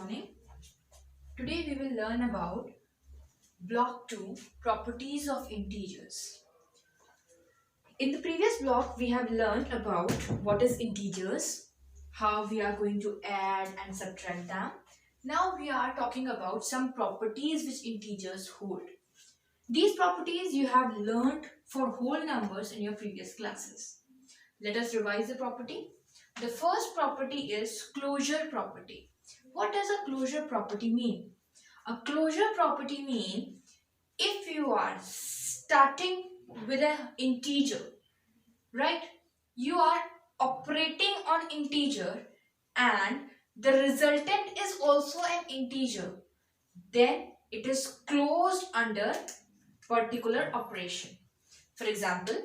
morning. Today we will learn about block 2 properties of integers. In the previous block we have learned about what is integers, how we are going to add and subtract them. Now we are talking about some properties which integers hold. These properties you have learned for whole numbers in your previous classes. Let us revise the property. The first property is closure property. What does a closure property mean? A closure property means if you are starting with an integer, right? You are operating on integer and the resultant is also an integer. Then it is closed under particular operation. For example,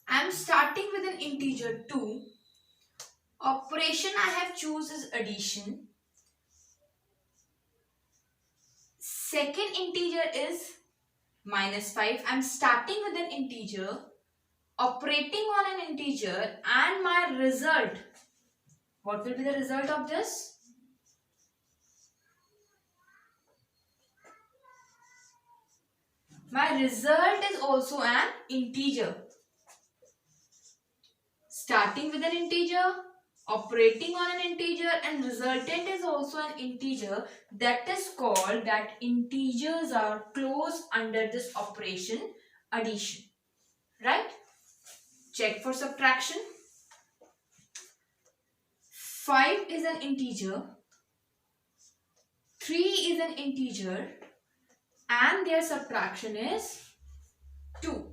I am starting with an integer 2. Operation I have choose is addition. Second integer is minus 5. I am starting with an integer, operating on an integer, and my result. What will be the result of this? My result is also an integer. Starting with an integer, operating on an integer, and resultant is also an integer. That is called that integers are closed under this operation addition. Right? Check for subtraction. 5 is an integer, 3 is an integer, and their subtraction is 2.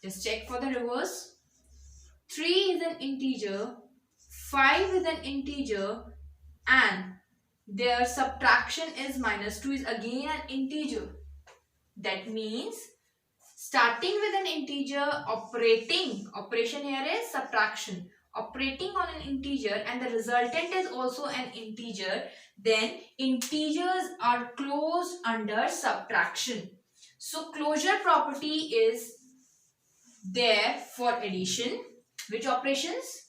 Just check for the reverse. 3 is an integer, 5 is an integer, and their subtraction is minus 2 is again an integer. That means starting with an integer, operation here is subtraction, operating on an integer, and the resultant is also an integer, then integers are closed under subtraction. So closure property is there for addition. Which operations?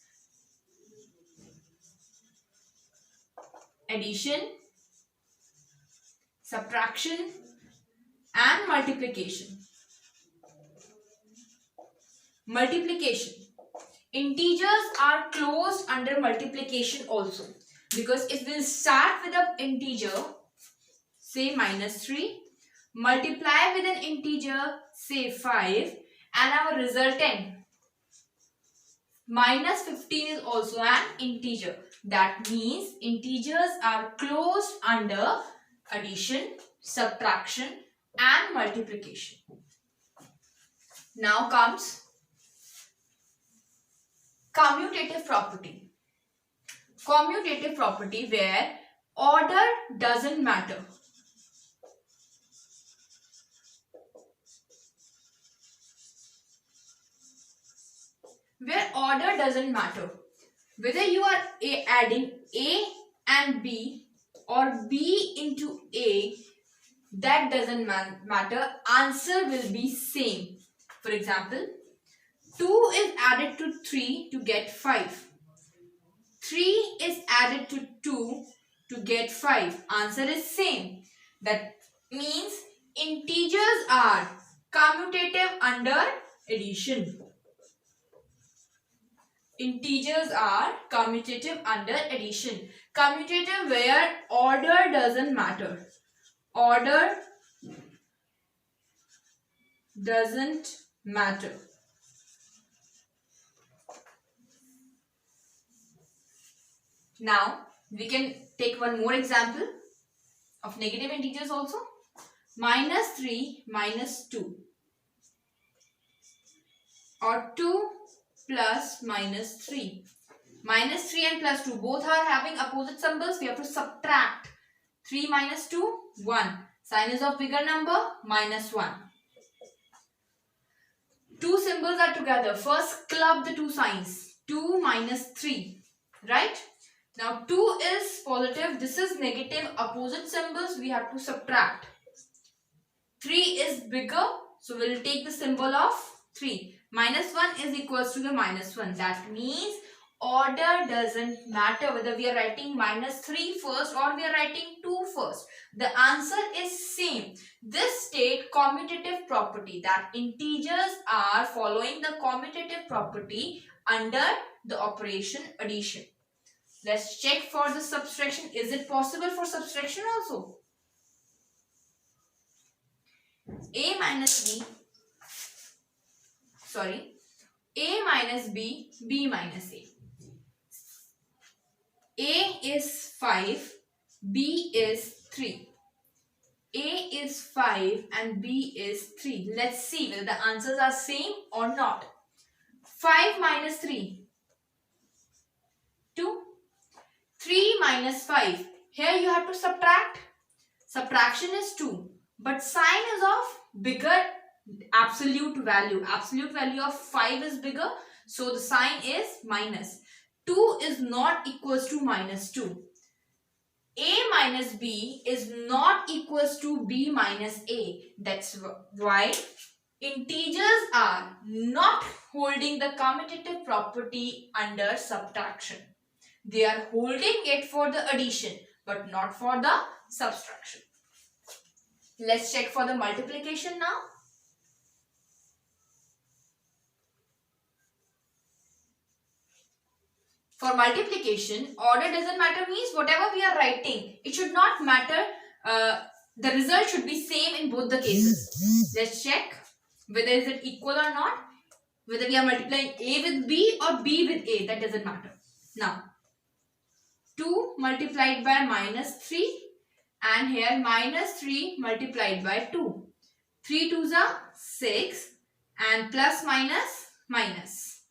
Addition, subtraction, and multiplication. Multiplication. Integers are closed under multiplication also. Because if we'll start with an integer, say minus 3, multiply with an integer, say 5, and our resultant, minus 15 is also an integer. That means integers are closed under addition, subtraction, and multiplication. Now comes commutative property. Commutative property where order doesn't matter. Where order doesn't matter. Whether you are adding A and B or B into A, that doesn't matter. Answer will be same. For example, 2 is added to 3 to get 5. 3 is added to 2 to get 5. Answer is same. That means integers are commutative under addition. Integers are commutative under addition. Commutative where order doesn't matter. Order doesn't matter. Now we can take one more example of negative integers also. Minus 3 minus 2 or 2 plus minus 3. Minus 3 and plus 2 both are having opposite symbols. We have to subtract. 3 minus 2, 1. Sign is of bigger number, minus 1. Two symbols are together. First club the two signs. 2 minus 3. Right? Now 2 is positive. This is negative. Opposite symbols we have to subtract. 3 is bigger. So we will take the symbol of 3. Minus 1 is equals to the minus 1. That means order doesn't matter whether we are writing -3 first or we are writing 2 first. The answer is same. This state commutative property, that integers are following the commutative property under the operation addition. Let's check for the subtraction. Is it possible for subtraction also? A minus B, B minus A. A is 5, B is 3. A is 5 and B is 3. Let's see whether the answers are same or not. 5 minus 3, 2. 3 minus 5. Here you have to subtract. Subtraction is 2. But sign is of bigger absolute value. Absolute value of 5 is bigger. So the sign is minus. 2 is not equals to minus 2. A minus B is not equals to B minus A. That's why integers are not holding the commutative property under subtraction. They are holding it for the addition but not for the subtraction. Let's check for the multiplication now. For multiplication, order doesn't matter means whatever we are writing, it should not matter. The result should be same in both the cases. Let's check whether is it equal or not. Whether we are multiplying A with B or B with A, that doesn't matter. Now, 2 multiplied by minus 3 and here minus 3 multiplied by 2. 3 2s are 6 and plus minus minus.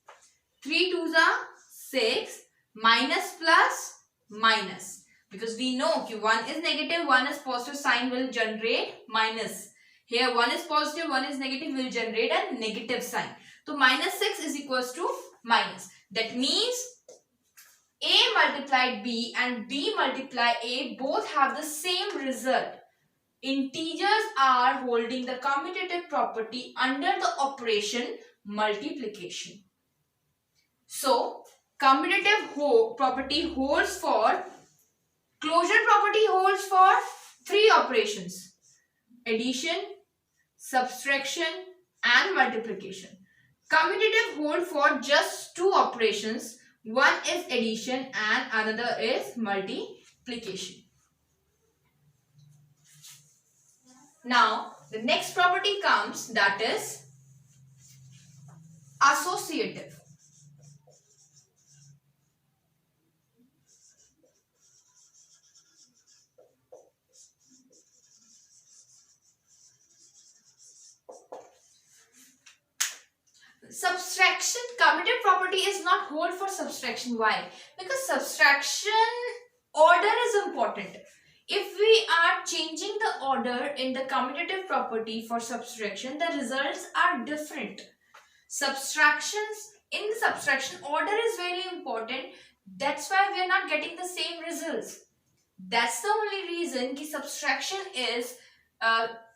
3 2s are 6 minus plus minus. Because we know if 1 is negative, 1 is positive, sign will generate minus. Here 1 is positive, 1 is negative, will generate a negative sign. So minus 6 is equals to minus. That means A multiplied B and B multiplied A both have the same result. Integers are holding the commutative property under the operation multiplication. So, commutative property holds for, closure property holds for 3 operations: addition, subtraction and multiplication. Commutative hold for just 2 operations. One is addition and another is multiplication. Now, the next property comes, that is associative. Subtraction, commutative property is not hold for subtraction. Why? Because subtraction order is important. If we are changing the order in the commutative property for subtraction, the results are different. Subtractions, in the subtraction order is very important. That's why we are not getting the same results. That's the only reason that subtraction is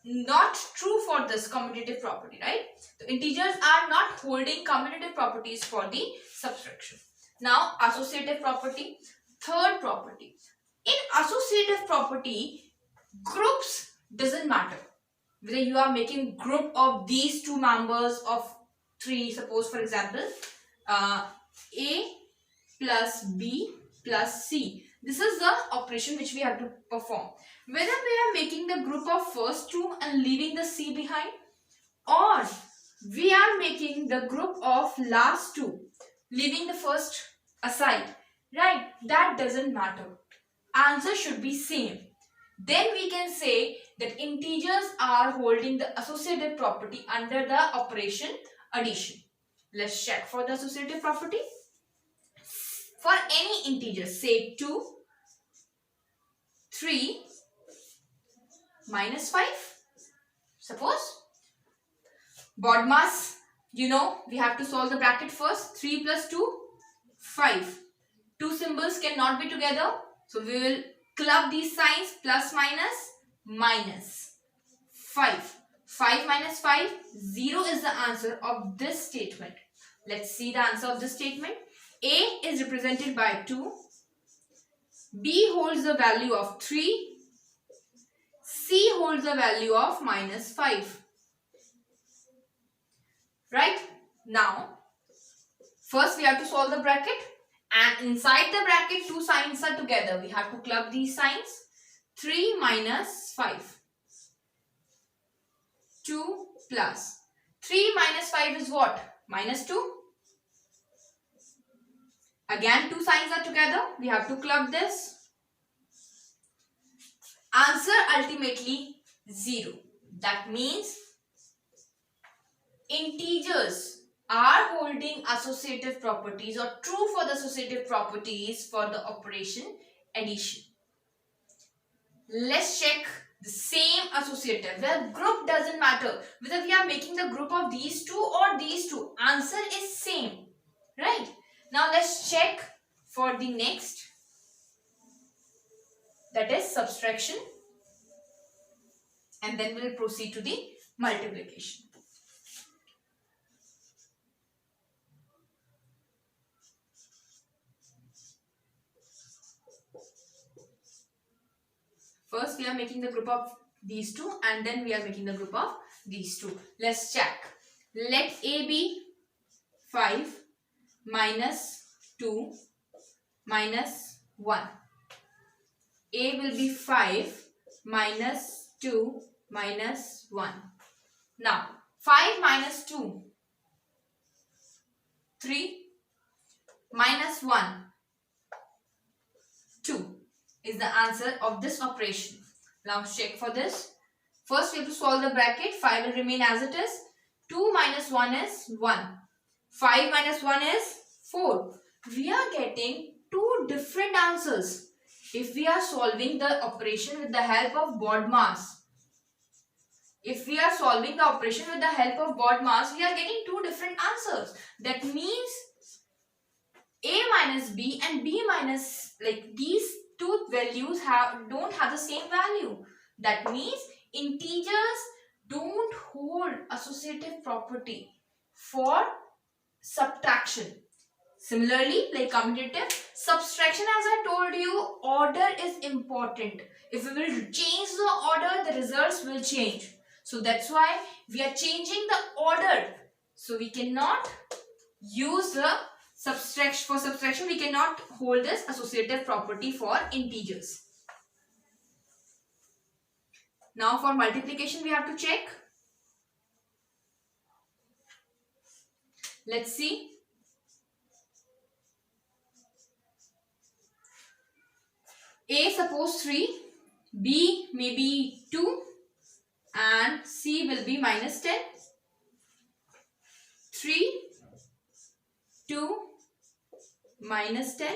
not true for this commutative property, right? The integers are not holding commutative properties for the subtraction. Now, associative property, third property. In associative property, groups doesn't matter. Whether you are making group of these two members of 3, suppose for example, A plus B plus C. This is the operation which we have to perform. Whether we are making the group of first 2 and leaving the C behind, or we are making the group of last 2, leaving the first aside, right? That doesn't matter. Answer should be same. Then we can say that integers are holding the associative property under the operation addition. Let's check for the associative property. For any integer, say 2, 3, minus 5. Suppose BODMAS, you know, we have to solve the bracket first. 3 plus 2, 5. 2 symbols cannot be together. So we will club these signs, plus minus minus 5. 5 minus 5, 0 is the answer of this statement. Let's see the answer of this statement. A is represented by 2, B holds the value of 3, C holds the value of -5. Right? Now, first we have to solve the bracket, and inside the bracket two signs are together. We have to club these signs. 3 minus 5. 2 plus. 3 minus 5 is what? -2. Again, two signs are together. We have to club this. Answer ultimately 0. That means integers are holding associative properties or true for the associative properties for the operation addition. Let's check the same associative. The group doesn't matter whether we are making the group of these two or these two. Answer is same. Right? Now let's check for the next, that is subtraction, and then we'll proceed to the multiplication. First we are making the group of these two and then we are making the group of these two. Let's check. Let A be 5 minus 2 minus 1. A will be 5 minus 2 minus 1. Now 5 minus 2, 3, minus 1, 2 is the answer of this operation. Now check for this. First we have to solve the bracket. 5 will remain as it is. 2 minus 1 is 1. 5 minus 1 is 4. We are getting two different answers if we are solving the operation with the help of BODMAS. If we are solving the operation with the help of BODMAS, we are getting two different answers. That means A minus B and B minus, like these two values don't have the same value. That means integers don't hold associative property for subtraction. Similarly, like commutative, subtraction, as I told you, order is important. If we will change the order, the results will change. So that's why we are changing the order. So we cannot use the subtraction. For subtraction, we cannot hold this associative property for integers. Now for multiplication, we have to check. Let's see. A suppose 3, B may be 2 and C will be minus 10. 3, 2, minus 10.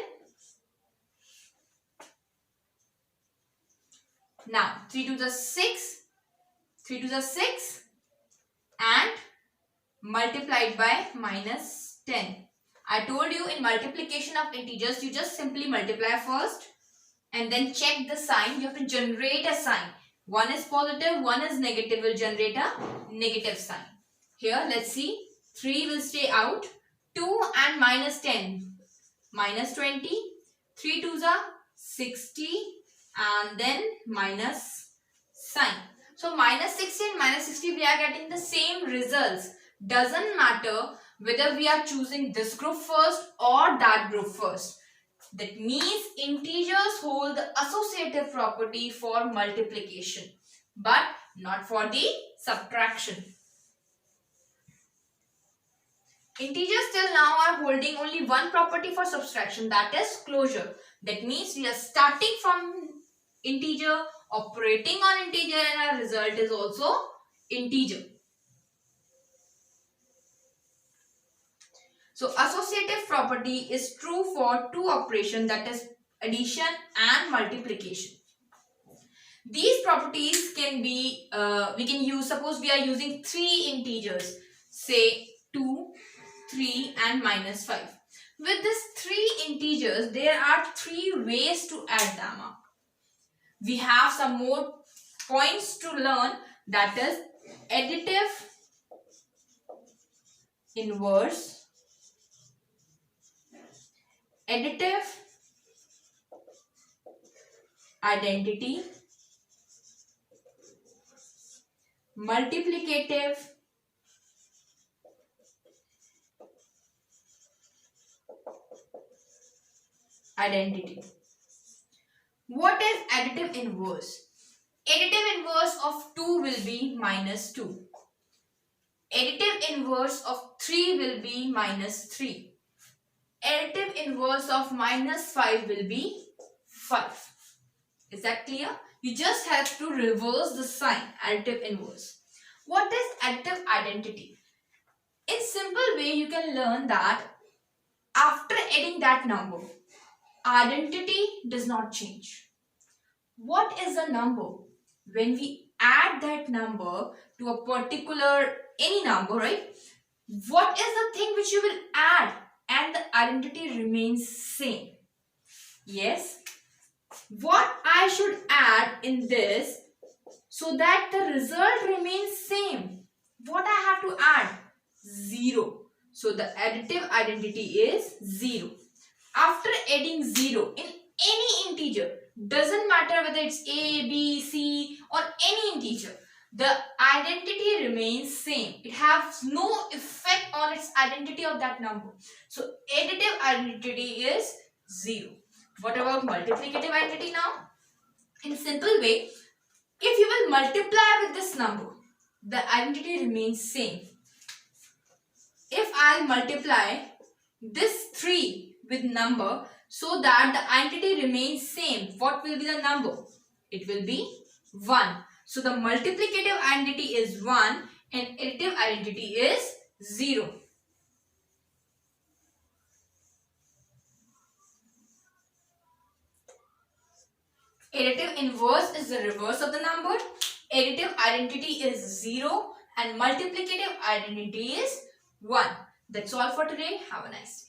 Now 3 to the 6, 3 to the 6 and multiplied by minus 10. I told you in multiplication of integers, you just simply multiply first and then check the sign. You have to generate a sign. One is positive, one is negative, will generate a negative sign. Here, let's see. 3 will stay out. 2 and minus 10. Minus 20. 3 2s are 60 and then minus sign. So, minus 60 and minus 60, we are getting the same results. Doesn't matter whether we are choosing this group first or that group first. That means integers hold the associative property for multiplication, but not for the subtraction. Integers till now are holding only one property for subtraction, that is closure. That means we are starting from integer, operating on integer, and our result is also integer. So associative property is true for two operations, that is addition and multiplication. These properties can be, we can use, suppose we are using three integers, say 2, 3 and minus 5. With these three integers, there are three ways to add them up. We have some more points to learn, that is additive, inverse, additive identity, multiplicative identity. What is additive inverse? Additive inverse of 2 will be minus 2. Additive inverse of 3 will be minus 3. Additive inverse of minus 5 will be 5. Is that clear? You just have to reverse the sign, additive inverse. What is additive identity? In simple way, you can learn that after adding that number, identity does not change. What is a number? When we add that number to a particular, any number, right? What is the thing which you will add and the identity remains same? Yes. What I should add in this so that the result remains same? What I have to add? 0. So the additive identity is 0. After adding 0 in any integer, doesn't matter whether it's A, B, C or any integer, the identity remains same. It has no effect on its identity of that number. So additive identity is 0. What about multiplicative identity now? In simple way, if you will multiply with this number, the identity remains same. If I'll multiply this 3 with number so that the identity remains same, what will be the number? It will be 1. So the multiplicative identity is 1 and additive identity is 0. Additive inverse is the reverse of the number. Additive identity is 0 and multiplicative identity is 1. That's all for today. Have a nice day.